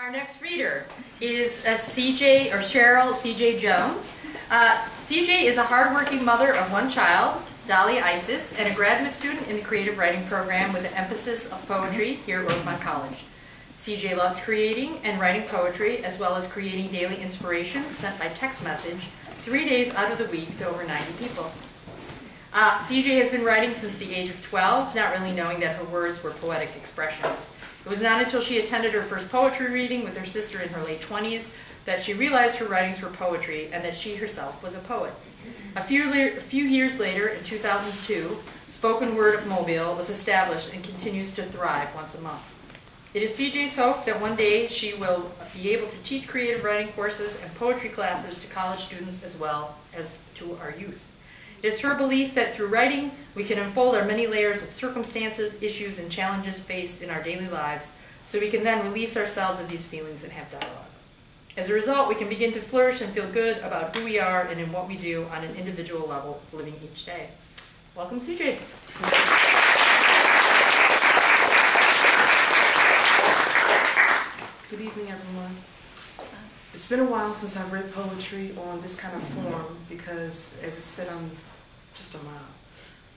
Our next reader is Cheryl Cj Jones. CJ is a hardworking mother of one child, Dolly Isis, and a graduate student in the creative writing program with an emphasis of poetry here at Rosemont College. CJ loves creating and writing poetry, as well as creating daily inspirations sent by text message 3 days out of the week to over 90 people. CJ has been writing since the age of 12, not really knowing that her words were poetic expressions. It was not until she attended her first poetry reading with her sister in her late 20s that she realized her writings were poetry and that she herself was a poet. A few years later, in 2002, Spoken Word of Mobile was established and continues to thrive once a month. It is CJ's hope that one day she will be able to teach creative writing courses and poetry classes to college students as well as to our youth. It is her belief that through writing, we can unfold our many layers of circumstances, issues, and challenges faced in our daily lives, so we can then release ourselves of these feelings and have dialogue. As a result, we can begin to flourish and feel good about who we are and in what we do on an individual level, living each day. Welcome, CJ. Good evening, everyone. It's been a while since I've read poetry on this kind of form because, as it said, I'm just a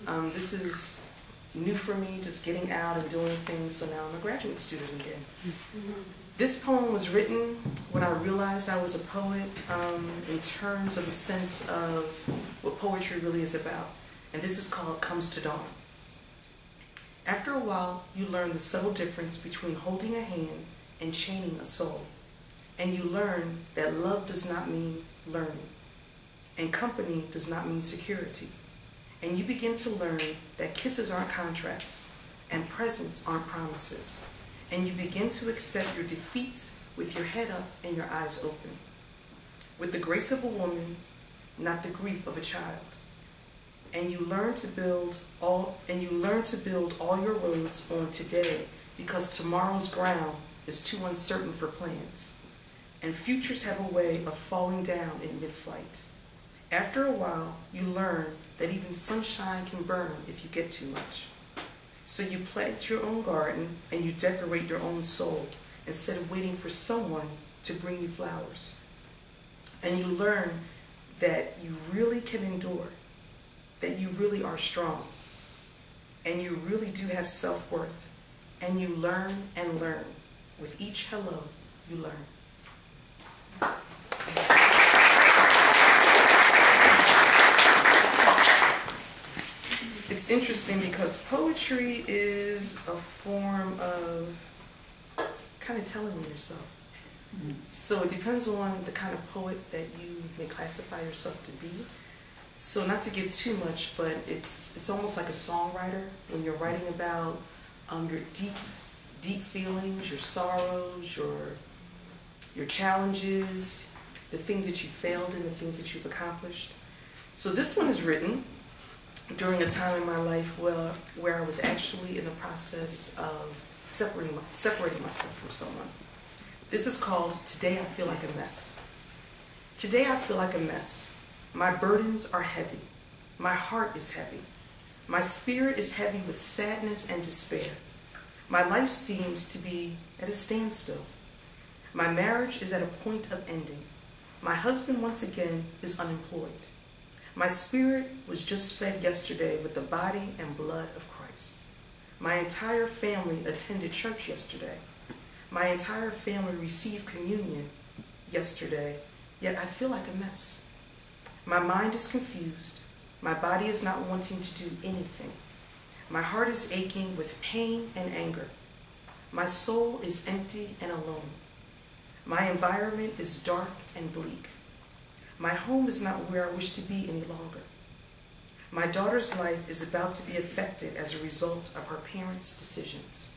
mom. This is new for me, just getting out and doing things, so now I'm a graduate student again. This poem was written when I realized I was a poet in terms of the sense of what poetry really is about, and this is called Comes to Dawn. After a while, you learn the subtle difference between holding a hand and chaining a soul. And you learn that love does not mean learning, and company does not mean security. And you begin to learn that kisses aren't contracts, and presents aren't promises. And you begin to accept your defeats with your head up and your eyes open, with the grace of a woman, not the grief of a child. And you learn to build all your roads on today, because tomorrow's ground is too uncertain for plans. And futures have a way of falling down in mid-flight. After a while, you learn that even sunshine can burn if you get too much. So you plant your own garden and you decorate your own soul instead of waiting for someone to bring you flowers. And you learn that you really can endure, that you really are strong, and you really do have self-worth. And you learn and learn. With each hello, you learn. It's interesting because poetry is a form of kind of telling yourself. So it depends on the kind of poet that you may classify yourself to be. So not to give too much, but it's almost like a songwriter when you're writing about your deep feelings, your sorrows, your challenges, the things that you failed in, the things that you've accomplished. So this one is written during a time in my life where I was actually in the process of separating myself from someone. This is called Today I Feel Like a Mess. Today I feel like a mess. My burdens are heavy. My heart is heavy. My spirit is heavy with sadness and despair. My life seems to be at a standstill. My marriage is at a point of ending. My husband once again is unemployed. My spirit was just fed yesterday with the body and blood of Christ. My entire family attended church yesterday. My entire family received communion yesterday, yet I feel like a mess. My mind is confused. My body is not wanting to do anything. My heart is aching with pain and anger. My soul is empty and alone. My environment is dark and bleak. My home is not where I wish to be any longer. My daughter's life is about to be affected as a result of her parents' decisions.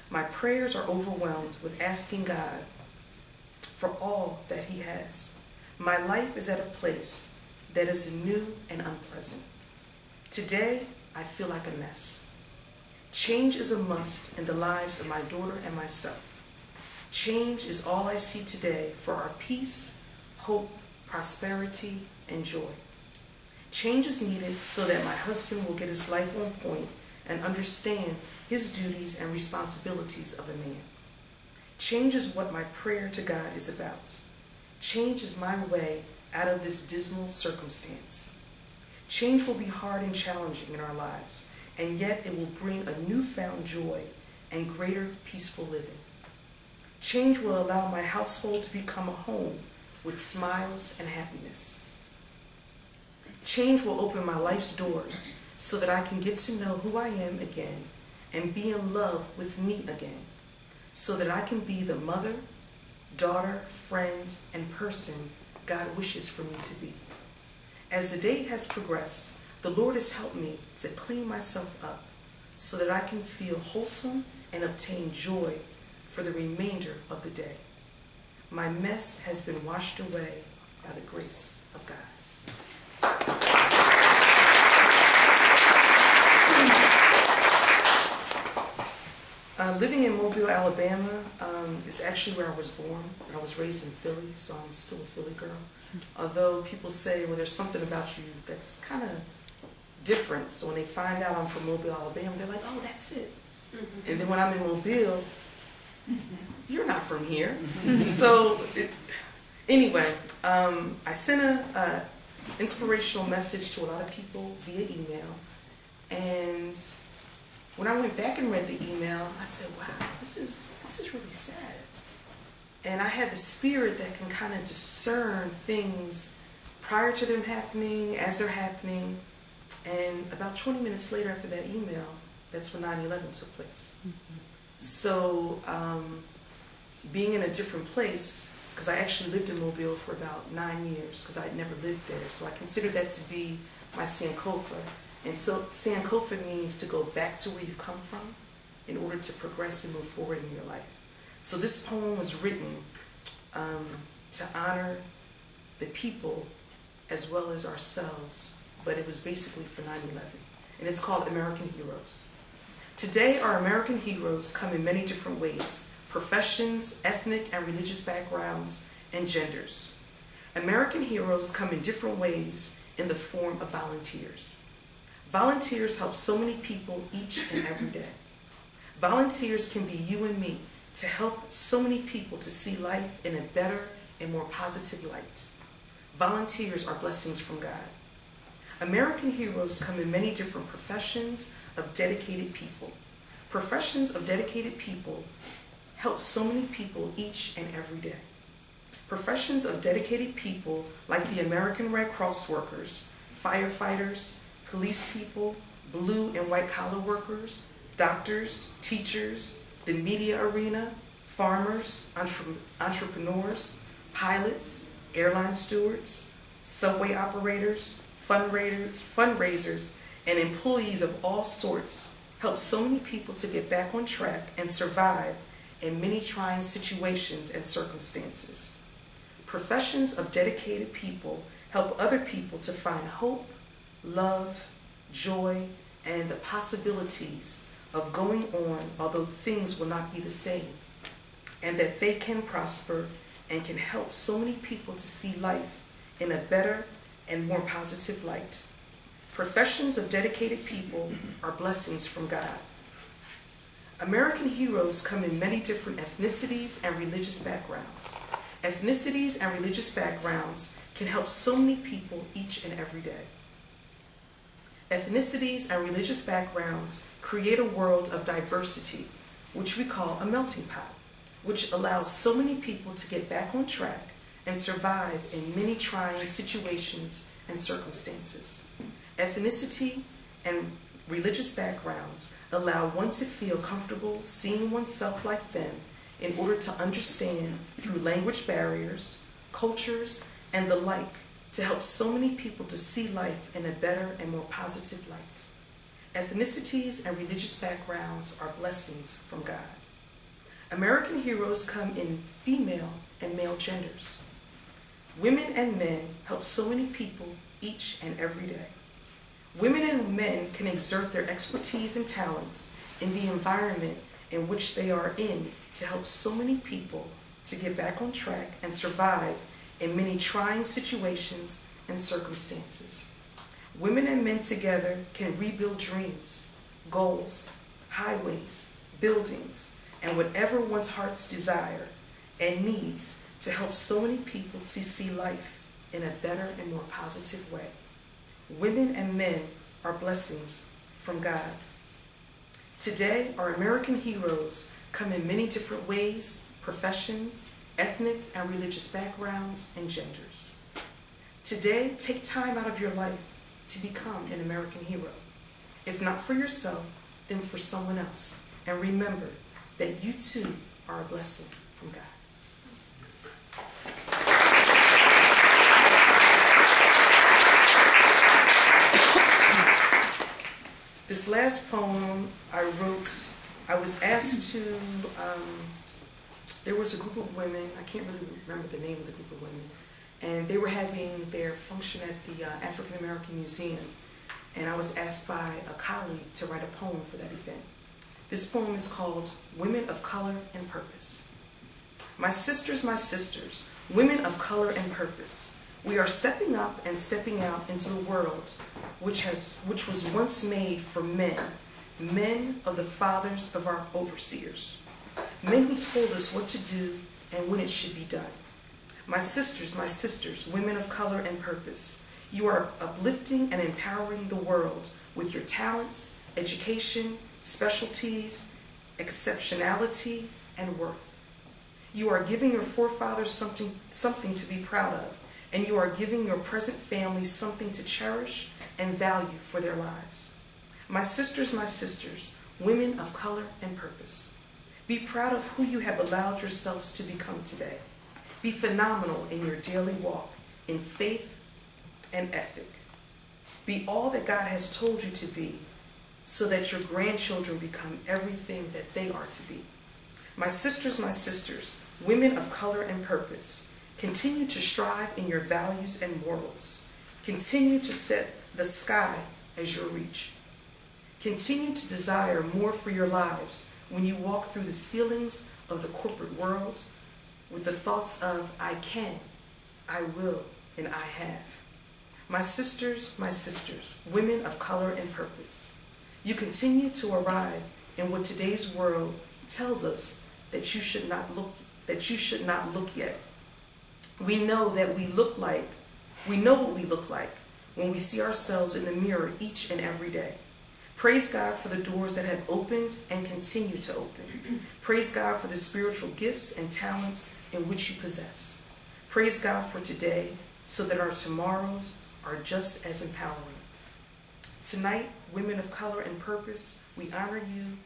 My prayers are overwhelmed with asking God for all that He has. My life is at a place that is new and unpleasant. Today, I feel like a mess. Change is a must in the lives of my daughter and myself. Change is all I see today for our peace, hope, prosperity, and joy. Change is needed so that my husband will get his life on point and understand his duties and responsibilities of a man. Change is what my prayer to God is about. Change is my way out of this dismal circumstance. Change will be hard and challenging in our lives, and yet it will bring a newfound joy and greater peaceful living. Change will allow my household to become a home with smiles and happiness. Change will open my life's doors so that I can get to know who I am again and be in love with me again, so that I can be the mother, daughter, friend, and person God wishes for me to be. As the day has progressed, the Lord has helped me to clean myself up so that I can feel wholesome and obtain joy for the remainder of the day. My mess has been washed away by the grace of God. Living in Mobile, Alabama is actually where I was born. I was raised in Philly, so I'm still a Philly girl. Although people say, well, there's something about you that's kind of different. So when they find out I'm from Mobile, Alabama, they're like, oh, that's it. And then when I'm in Mobile, you're not from here. So anyway, I sent an inspirational message to a lot of people via email. And when I went back and read the email, I said, wow, this is really sad. And I have a spirit that can kind of discern things prior to them happening, as they're happening. And about 20 minutes later after that email, that's when 9/11 took place. So being in a different place, because I actually lived in Mobile for about 9 years, because I had never lived there. So I consider that to be my Sankofa. And so Sankofa means to go back to where you've come from in order to progress and move forward in your life. So this poem was written to honor the people as well as ourselves, but it was basically for 9/11. And it's called American Heroes. Today, our American heroes come in many different ways: professions, ethnic and religious backgrounds, and genders. American heroes come in different ways in the form of volunteers. Volunteers help so many people each and every day. Volunteers can be you and me to help so many people to see life in a better and more positive light. Volunteers are blessings from God. American heroes come in many different professions of dedicated people. Professions of dedicated people help so many people each and every day. Professions of dedicated people like the American Red Cross workers, firefighters, police people, blue and white collar workers, doctors, teachers, the media arena, farmers, entrepreneurs, pilots, airline stewards, subway operators, fundraisers, and employees of all sorts help so many people to get back on track and survive in many trying situations and circumstances. Professions of dedicated people help other people to find hope, love, joy, and the possibilities of going on, although things will not be the same, and that they can prosper and can help so many people to see life in a better and more positive light. Professions of dedicated people are blessings from God. American heroes come in many different ethnicities and religious backgrounds. Ethnicities and religious backgrounds can help so many people each and every day. Ethnicities and religious backgrounds create a world of diversity, which we call a melting pot, which allows so many people to get back on track and survive in many trying situations and circumstances. Ethnicity and religious backgrounds allow one to feel comfortable seeing oneself like them in order to understand through language barriers, cultures, and the like, to help so many people to see life in a better and more positive light. Ethnicities and religious backgrounds are blessings from God. American heroes come in female and male genders. Women and men help so many people each and every day. Women and men can exert their expertise and talents in the environment in which they are in to help so many people to get back on track and survive in many trying situations and circumstances. Women and men together can rebuild dreams, goals, highways, buildings, and whatever one's heart's desire and needs to help so many people to see life in a better and more positive way. Women and men are blessings from God. Today, our American heroes come in many different ways, professions, ethnic and religious backgrounds, and genders. Today, take time out of your life to become an American hero. If not for yourself, then for someone else. And remember that you too are a blessing from God. This last poem I wrote, I was asked to, there was a group of women, I can't really remember the name of the group of women, and they were having their function at the African American Museum, and I was asked by a colleague to write a poem for that event. This poem is called Women of Color and Purpose. My sisters, women of color and purpose, we are stepping up and stepping out into the world which was once made for men, men of the fathers of our overseers, men who told us what to do and when it should be done. My sisters, women of color and purpose, you are uplifting and empowering the world with your talents, education, specialties, exceptionality, and worth. You are giving your forefathers something to be proud of, and you are giving your present families something to cherish and value for their lives. My sisters, women of color and purpose, be proud of who you have allowed yourselves to become today. Be phenomenal in your daily walk, in faith and ethic. Be all that God has told you to be, so that your grandchildren become everything that they are to be. My sisters, women of color and purpose, continue to strive in your values and morals. Continue to set the sky as your reach. Continue to desire more for your lives when you walk through the ceilings of the corporate world with the thoughts of I can, I will, and I have. My sisters, women of color and purpose, you continue to arrive in what today's world tells us that you should not look yet. We know what we look like when we see ourselves in the mirror each and every day. Praise God for the doors that have opened and continue to open. Praise God for the spiritual gifts and talents in which you possess. Praise God for today, so that our tomorrows are just as empowering. Tonight, women of color and purpose, we honor you